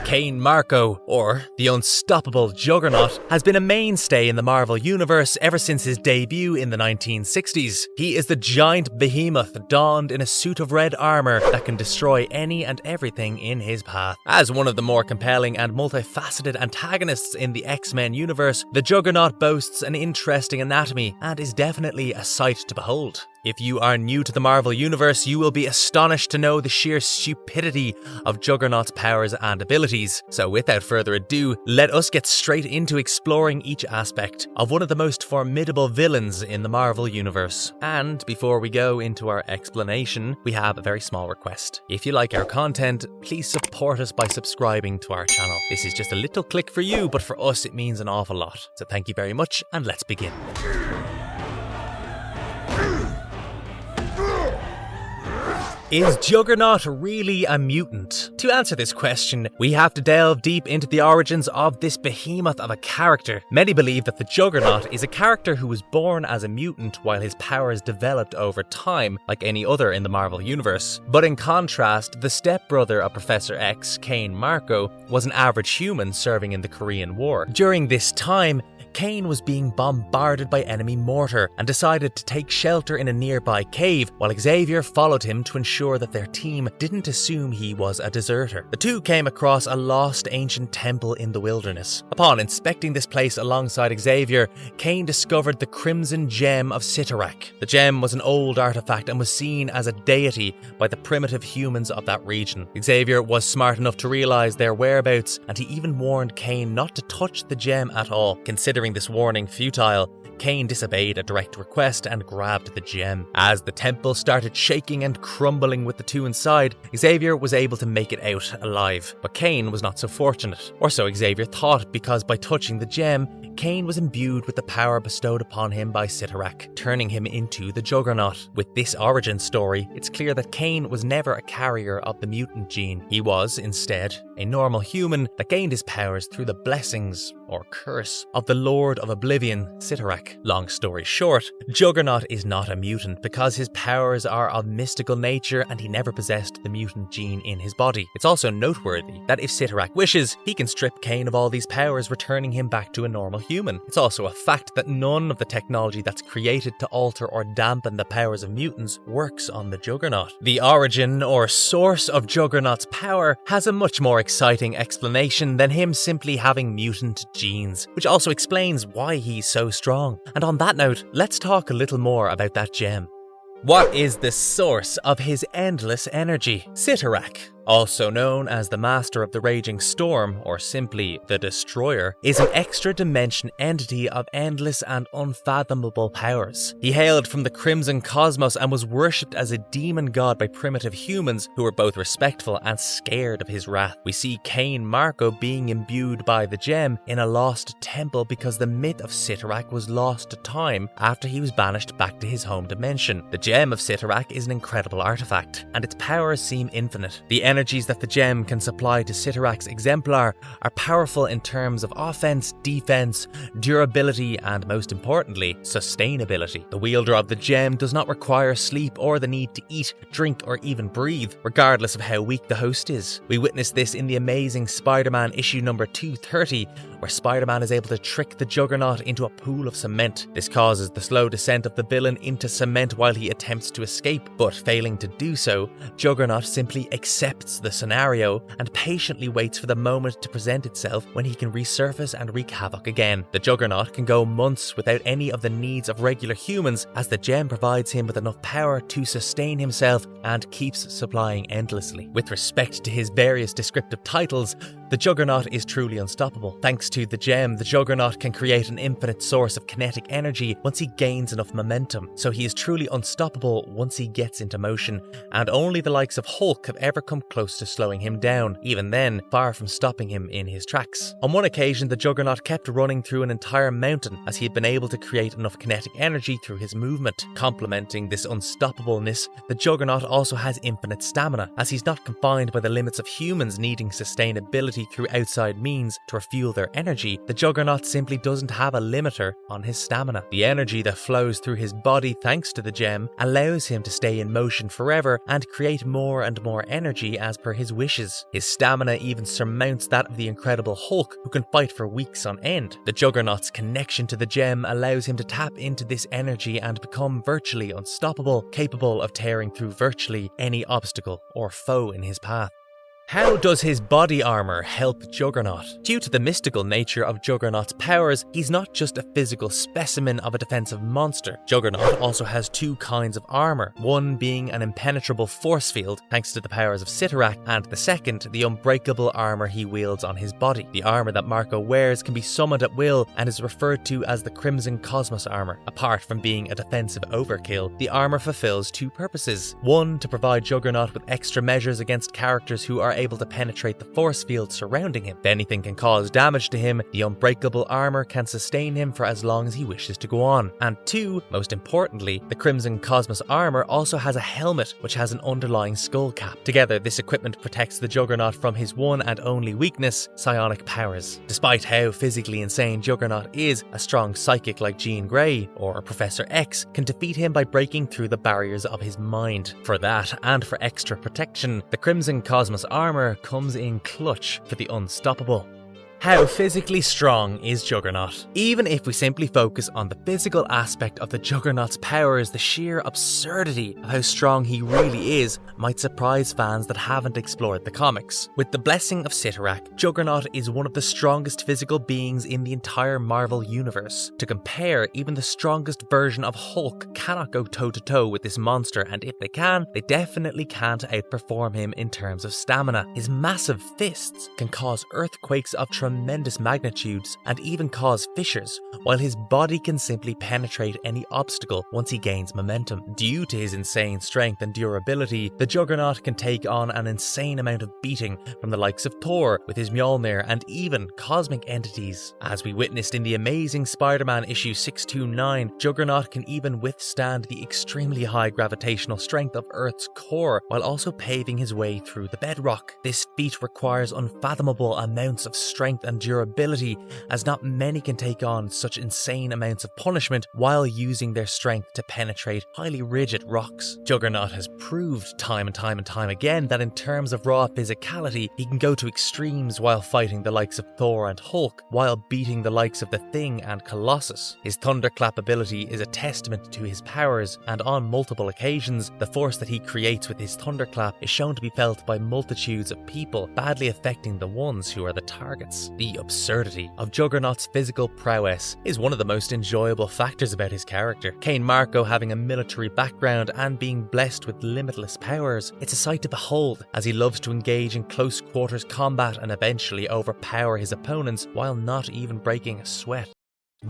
Cain Marko, or the unstoppable Juggernaut, has been a mainstay in the Marvel Universe ever since his debut in the 1960s. He is the giant behemoth donned in a suit of red armor that can destroy any and everything in his path. As one of the more compelling and multifaceted antagonists in the X-Men universe, the Juggernaut boasts an interesting anatomy and is definitely a sight to behold. If you are new to the Marvel Universe, you will be astonished to know the sheer stupidity of Juggernaut's powers and abilities. So without further ado, let us get straight into exploring each aspect of one of the most formidable villains in the Marvel Universe. And before we go into our explanation, we have a very small request. If you like our content, please support us by subscribing to our channel. This is just a little click for you, but for us it means an awful lot. So thank you very much, and let's begin. Is Juggernaut really a mutant? To answer this question, we have to delve deep into the origins of this behemoth of a character. Many believe that the Juggernaut is a character who was born as a mutant while his powers developed over time, like any other in the Marvel Universe. But in contrast, the stepbrother of Professor X, Cain Marko, was an average human serving in the Korean War. During this time, Cain was being bombarded by enemy mortar and decided to take shelter in a nearby cave while Xavier followed him to ensure that their team didn't assume he was a deserter. The two came across a lost ancient temple in the wilderness. Upon inspecting this place alongside Xavier, Cain discovered the Crimson Gem of Cyttorak. The gem was an old artifact and was seen as a deity by the primitive humans of that region. Xavier was smart enough to realize their whereabouts, and he even warned Cain not to touch the gem at all. Considering this warning futile, Cain disobeyed a direct request and grabbed the gem. As the temple started shaking and crumbling with the two inside, Xavier was able to make it out alive. But Cain was not so fortunate, or so Xavier thought, because by touching the gem, Cain was imbued with the power bestowed upon him by Cyttorak, turning him into the Juggernaut. With this origin story, it's clear that Cain was never a carrier of the mutant gene. He was, instead, a normal human that gained his powers through the blessings, or curse, of the Lord of Oblivion, Cyttorak. Long story short, Juggernaut is not a mutant because his powers are of mystical nature and he never possessed the mutant gene in his body. It's also noteworthy that if Cyttorak wishes, he can strip Cain of all these powers, returning him back to a normal human. It's also a fact that none of the technology that's created to alter or dampen the powers of mutants works on the Juggernaut. The origin or source of Juggernaut's power has a much more exciting explanation than him simply having mutant genes, which also explains why he's so strong. And on that note, let's talk a little more about that gem. What is the source of his endless energy? Cyttorak, also known as the Master of the Raging Storm, or simply the Destroyer, is an extra-dimension entity of endless and unfathomable powers. He hailed from the Crimson Cosmos and was worshipped as a demon god by primitive humans who were both respectful and scared of his wrath. We see Cain Marko being imbued by the gem in a lost temple because the myth of Cyttorak was lost to time after he was banished back to his home dimension. The gem of Cyttorak is an incredible artifact, and its powers seem infinite. The energies that the gem can supply to Cyttorak's exemplar are powerful in terms of offense, defense, durability, and most importantly, sustainability. The wielder of the gem does not require sleep or the need to eat, drink, or even breathe, regardless of how weak the host is. We witness this in the Amazing Spider-Man issue number 230, where Spider-Man is able to trick the Juggernaut into a pool of cement. This causes the slow descent of the villain into cement while he attempts to escape, but failing to do so, Juggernaut simply accepts the scenario and patiently waits for the moment to present itself when he can resurface and wreak havoc again. The Juggernaut can go months without any of the needs of regular humans, as the gem provides him with enough power to sustain himself and keeps supplying endlessly. With respect to his various descriptive titles, the Juggernaut is truly unstoppable. Thanks to the gem, the Juggernaut can create an infinite source of kinetic energy once he gains enough momentum, so he is truly unstoppable once he gets into motion, and only the likes of Hulk have ever come close to slowing him down, even then far from stopping him in his tracks. On one occasion, the Juggernaut kept running through an entire mountain as he had been able to create enough kinetic energy through his movement. Complementing this unstoppableness, the Juggernaut also has infinite stamina, as he's not confined by the limits of humans needing sustainability ability through outside means to refuel their energy, the Juggernaut simply doesn't have a limiter on his stamina. The energy that flows through his body thanks to the gem allows him to stay in motion forever and create more and more energy as per his wishes. His stamina even surmounts that of the Incredible Hulk, who can fight for weeks on end. The Juggernaut's connection to the gem allows him to tap into this energy and become virtually unstoppable, capable of tearing through virtually any obstacle or foe in his path. How does his body armor help Juggernaut? Due to the mystical nature of Juggernaut's powers, he's not just a physical specimen of a defensive monster. Juggernaut also has two kinds of armor, one being an impenetrable force field thanks to the powers of Cyttorak, and the second, the unbreakable armor he wields on his body. The armor that Marco wears can be summoned at will and is referred to as the Crimson Cosmos armor. Apart from being a defensive overkill, the armor fulfills two purposes. One, to provide Juggernaut with extra measures against characters who are able to penetrate the force field surrounding him. If anything can cause damage to him, the unbreakable armor can sustain him for as long as he wishes to go on. And two, most importantly, the Crimson Cosmos armor also has a helmet which has an underlying skull cap. Together, this equipment protects the Juggernaut from his one and only weakness, psionic powers. Despite how physically insane Juggernaut is, a strong psychic like Jean Grey or Professor X can defeat him by breaking through the barriers of his mind. For that, and for extra protection, the Crimson Cosmos armor comes in clutch for the unstoppable. How physically strong is Juggernaut? Even if we simply focus on the physical aspect of the Juggernaut's powers, the sheer absurdity of how strong he really is might surprise fans that haven't explored the comics. With the blessing of Cyttorak, Juggernaut is one of the strongest physical beings in the entire Marvel universe. To compare, even the strongest version of Hulk cannot go toe-to-toe with this monster, and if they can, they definitely can't outperform him in terms of stamina. His massive fists can cause earthquakes of tremendous magnitudes and even cause fissures, while his body can simply penetrate any obstacle once he gains momentum. Due to his insane strength and durability, the Juggernaut can take on an insane amount of beating from the likes of Thor with his Mjolnir and even cosmic entities. As we witnessed in the Amazing Spider-Man issue 629, Juggernaut can even withstand the extremely high gravitational strength of Earth's core while also paving his way through the bedrock. This feat requires unfathomable amounts of strength and durability, as not many can take on such insane amounts of punishment while using their strength to penetrate highly rigid rocks. Juggernaut has proved time and time again that in terms of raw physicality, he can go to extremes while fighting the likes of Thor and Hulk, while beating the likes of the Thing and Colossus. His thunderclap ability is a testament to his powers, and on multiple occasions, the force that he creates with his thunderclap is shown to be felt by multitudes of people, badly affecting the ones who are the targets. The absurdity of Juggernaut's physical prowess is one of the most enjoyable factors about his character. Cain Marko having a military background and being blessed with limitless powers, it's a sight to behold as he loves to engage in close quarters combat and eventually overpower his opponents while not even breaking a sweat.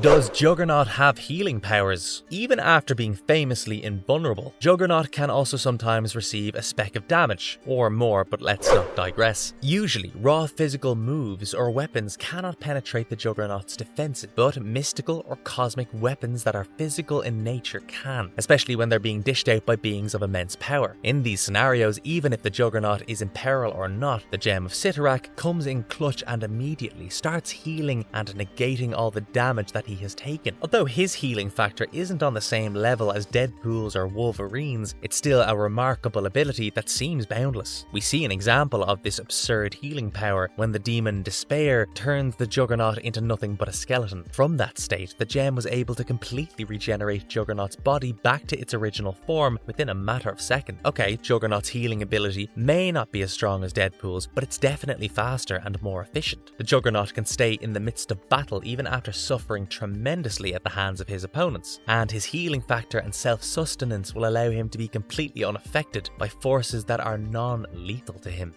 Does Juggernaut have healing powers? Even after being famously invulnerable, Juggernaut can also sometimes receive a speck of damage, or more, but let's not digress. Usually, raw physical moves or weapons cannot penetrate the Juggernaut's defenses, but mystical or cosmic weapons that are physical in nature can, especially when they're being dished out by beings of immense power. In these scenarios, even if the Juggernaut is in peril or not, the Gem of Cyttorak comes in clutch and immediately starts healing and negating all the damage that he has taken. Although his healing factor isn't on the same level as Deadpool's or Wolverine's, it's still a remarkable ability that seems boundless. We see an example of this absurd healing power when the demon Despair turns the Juggernaut into nothing but a skeleton. From that state, the gem was able to completely regenerate Juggernaut's body back to its original form within a matter of seconds. Okay, Juggernaut's healing ability may not be as strong as Deadpool's, but it's definitely faster and more efficient. The Juggernaut can stay in the midst of battle even after suffering tremendously at the hands of his opponents, and his healing factor and self-sustenance will allow him to be completely unaffected by forces that are non-lethal to him.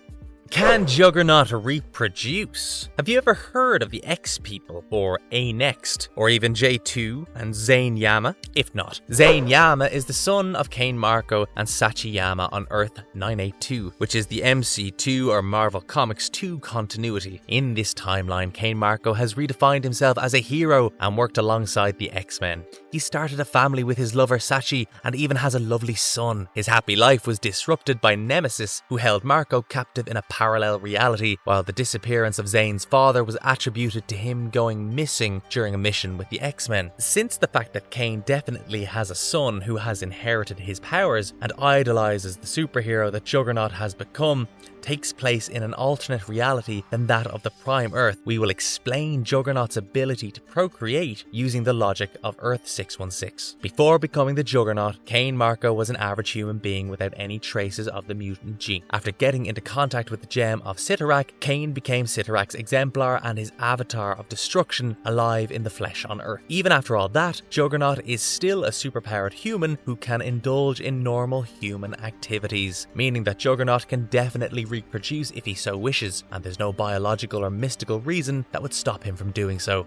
Can Juggernaut reproduce? Have you ever heard of the X-People, or A-Next, or even J2 and Zane Yama? If not, Zane Yama is the son of Cain Marko and Sachi Yama on Earth 982, which is the MC2 or Marvel Comics 2 continuity. In this timeline, Cain Marko has redefined himself as a hero and worked alongside the X-Men. He started a family with his lover Sachi and even has a lovely son. His happy life was disrupted by Nemesis, who held Marco captive in a parallel reality, while the disappearance of Zane's father was attributed to him going missing during a mission with the X-Men. Since the fact that Kane definitely has a son who has inherited his powers and idolizes the superhero that Juggernaut has become, takes place in an alternate reality than that of the Prime Earth, we will explain Juggernaut's ability to procreate using the logic of Earth 616. Before becoming the Juggernaut, Kane Marco was an average human being without any traces of the mutant gene. After getting into contact with the gem of Cyttorak, Kane became Cyttorak's exemplar and his avatar of destruction, alive in the flesh on Earth. Even after all that, Juggernaut is still a superpowered human who can indulge in normal human activities, meaning that Juggernaut can definitely reproduce if he so wishes, and there's no biological or mystical reason that would stop him from doing so.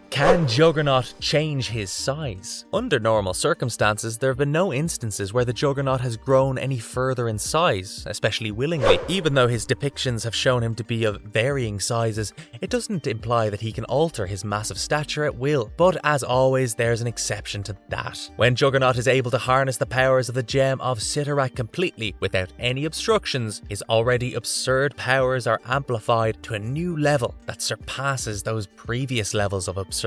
Can Juggernaut change his size? Under normal circumstances, there have been no instances where the Juggernaut has grown any further in size, especially willingly. Even though his depictions have shown him to be of varying sizes, it doesn't imply that he can alter his massive stature at will. But as always, there's an exception to that. When Juggernaut is able to harness the powers of the gem of Cyttorak completely, without any obstructions, his already absurd powers are amplified to a new level that surpasses those previous levels of absurdity.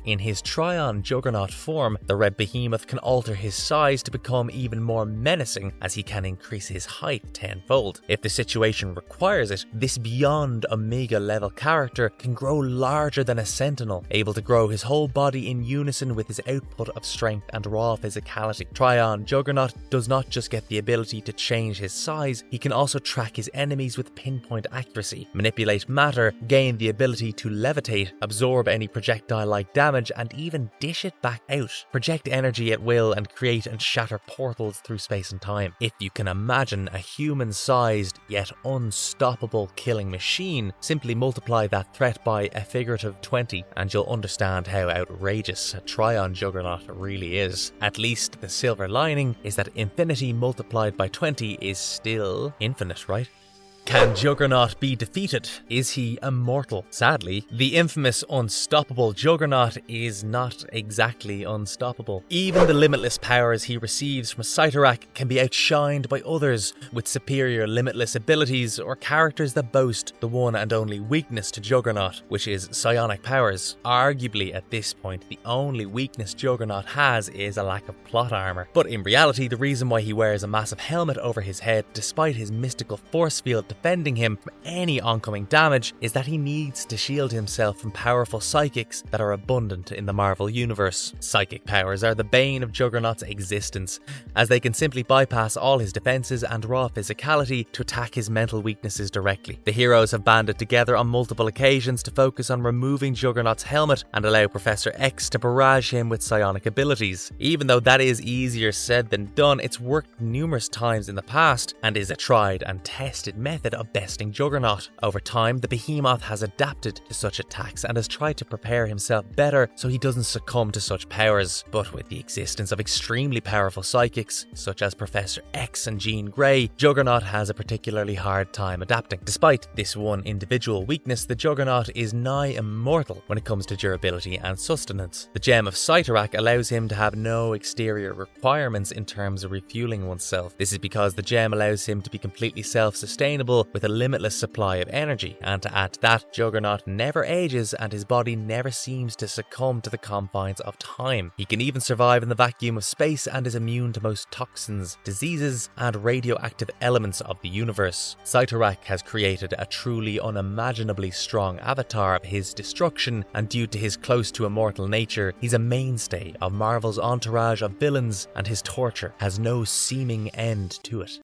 In his Trion Juggernaut form, the Red Behemoth can alter his size to become even more menacing, as he can increase his height tenfold. If the situation requires it, this beyond Omega level character can grow larger than a Sentinel, able to grow his whole body in unison with his output of strength and raw physicality. Trion Juggernaut does not just get the ability to change his size, he can also track his enemies with pinpoint accuracy, manipulate matter, gain the ability to levitate, absorb any projectile like damage, and even dish it back out, project energy at will, and create and shatter portals through space and time. If you can imagine a human-sized yet unstoppable killing machine, simply multiply that threat by a figurative 20 and you'll understand how outrageous a Trion Juggernaut really is. At least the silver lining is that infinity multiplied by 20 is still infinite, right? Can Juggernaut be defeated? Is he immortal? Sadly, the infamous unstoppable Juggernaut is not exactly unstoppable. Even the limitless powers he receives from Cyttorak can be outshined by others with superior limitless abilities or characters that boast the one and only weakness to Juggernaut, which is psionic powers. Arguably, at this point, the only weakness Juggernaut has is a lack of plot armor. But in reality, the reason why he wears a massive helmet over his head, despite his mystical force field defending him from any oncoming damage, is that he needs to shield himself from powerful psychics that are abundant in the Marvel Universe. Psychic powers are the bane of Juggernaut's existence, as they can simply bypass all his defenses and raw physicality to attack his mental weaknesses directly. The heroes have banded together on multiple occasions to focus on removing Juggernaut's helmet and allow Professor X to barrage him with psionic abilities. Even though that is easier said than done, it's worked numerous times in the past and is a tried and tested method of besting Juggernaut. Over time, the Behemoth has adapted to such attacks and has tried to prepare himself better so he doesn't succumb to such powers. But with the existence of extremely powerful psychics, such as Professor X and Jean Grey, Juggernaut has a particularly hard time adapting. Despite this one individual weakness, the Juggernaut is nigh immortal when it comes to durability and sustenance. The gem of Cyttorak allows him to have no exterior requirements in terms of refueling oneself. This is because the gem allows him to be completely self-sustainable with a limitless supply of energy, and to add to that, Juggernaut never ages and his body never seems to succumb to the confines of time. He can even survive in the vacuum of space and is immune to most toxins, diseases, and radioactive elements of the universe. Cyttorak has created a truly unimaginably strong avatar of his destruction, and due to his close to immortal nature, he's a mainstay of Marvel's entourage of villains, and his torture has no seeming end to it.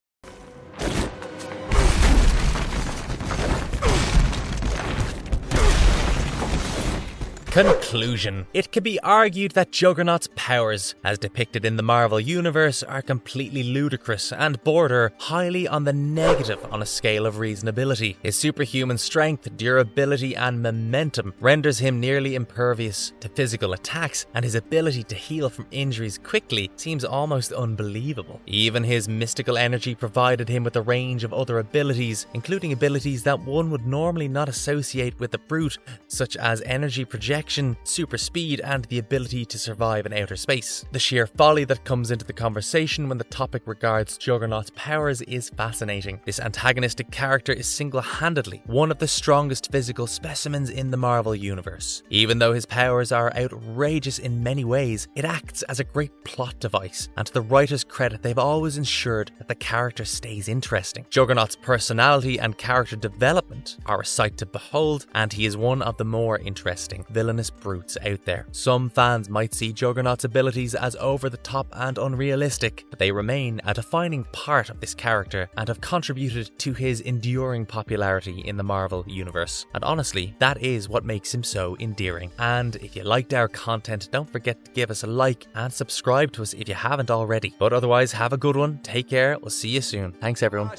Conclusion. It can be argued that Juggernaut's powers, as depicted in the Marvel Universe, are completely ludicrous and border highly on the negative on a scale of reasonability. His superhuman strength, durability, and momentum renders him nearly impervious to physical attacks, and his ability to heal from injuries quickly seems almost unbelievable. Even his mystical energy provided him with a range of other abilities, including abilities that one would normally not associate with the brute, such as energy projection protection, super speed, and the ability to survive in outer space. The sheer folly that comes into the conversation when the topic regards Juggernaut's powers is fascinating. This antagonistic character is single-handedly one of the strongest physical specimens in the Marvel Universe. Even though his powers are outrageous in many ways, it acts as a great plot device, and to the writer's credit, they've always ensured that the character stays interesting. Juggernaut's personality and character development are a sight to behold, and he is one of the more interesting villainous brutes out there. Some fans might see Juggernaut's abilities as over the top and unrealistic, but they remain a defining part of this character and have contributed to his enduring popularity in the Marvel Universe. And honestly, that is what makes him so endearing. And if you liked our content, don't forget to give us a like and subscribe to us if you haven't already. But otherwise, have a good one, take care, we'll see you soon. Thanks everyone.